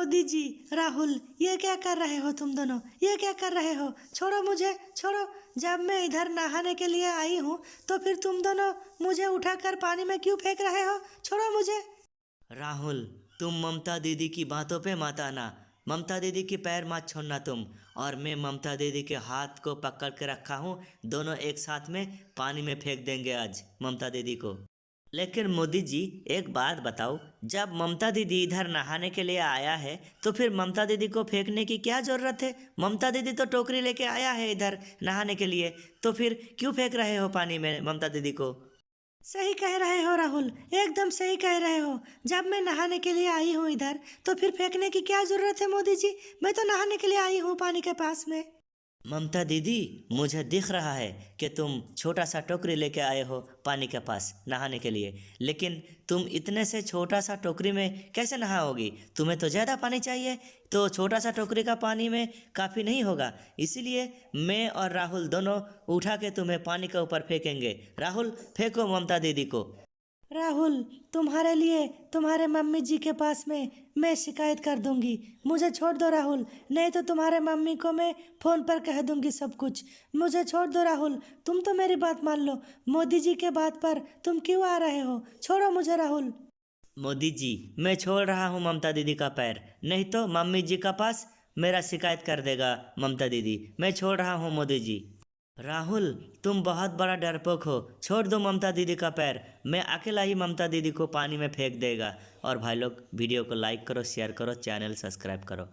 मोदी जी, राहुल, ये क्या कर रहे हो तुम दोनों? ये क्या कर रहे हो? छोड़ो मुझे, छोड़ो। जब मैं इधर नहाने के लिए आई हूँ तो फिर तुम दोनों मुझे उठाकर पानी में क्यों फेंक रहे हो? छोड़ो मुझे। राहुल, तुम ममता दीदी की बातों पे मत आना। ममता दीदी के पैर मत छोड़ना तुम। और मैं ममता दीदी के हाथ को पकड़ के रखा हूँ। दोनों एक साथ में पानी में फेंक देंगे आज ममता दीदी को। लेकिन मोदी जी, एक बात बताओ, जब ममता दीदी इधर नहाने के लिए आया है तो फिर ममता दीदी को फेंकने की क्या ज़रूरत है? ममता दीदी तो टोकरी लेके आया है इधर नहाने के लिए, तो फिर क्यों फेंक रहे हो पानी में ममता दीदी को? सही कह रहे हो राहुल, एकदम सही कह रहे हो। जब मैं नहाने के लिए आई हूँ इधर तो फिर फेंकने की क्या जरूरत है मोदी जी? मैं तो नहाने के लिए आई हूँ पानी के पास में। ममता दीदी, मुझे दिख रहा है कि तुम छोटा सा टोकरी लेके आए हो पानी के पास नहाने के लिए, लेकिन तुम इतने से छोटा सा टोकरी में कैसे नहाओगी? तुम्हें तो ज़्यादा पानी चाहिए, तो छोटा सा टोकरी का पानी में काफ़ी नहीं होगा। इसीलिए मैं और राहुल दोनों उठा के तुम्हें पानी के ऊपर फेंकेंगे। राहुल, फेंको ममता दीदी को। राहुल, तुम्हारे लिए तुम्हारे मम्मी जी के पास में मैं शिकायत कर दूंगी। मुझे छोड़ दो राहुल, नहीं तो तुम्हारे मम्मी को मैं फ़ोन पर कह दूंगी सब कुछ। मुझे छोड़ दो राहुल, तुम तो मेरी बात मान लो। मोदी जी के बात पर तुम क्यों आ रहे हो? छोड़ो मुझे राहुल। मोदी जी, मैं छोड़ रहा हूँ ममता दीदी का पैर, नहीं तो मम्मी जी का पास मेरा शिकायत कर देगा ममता दीदी। मैं छोड़ रहा हूँ मोदी जी। राहुल, तुम बहुत बड़ा डरपोक हो, छोड़ दो ममता दीदी का पैर। मैं अकेला ही ममता दीदी को पानी में फेंक देगा। और भाई लोग, वीडियो को लाइक करो, शेयर करो, चैनल सब्सक्राइब करो।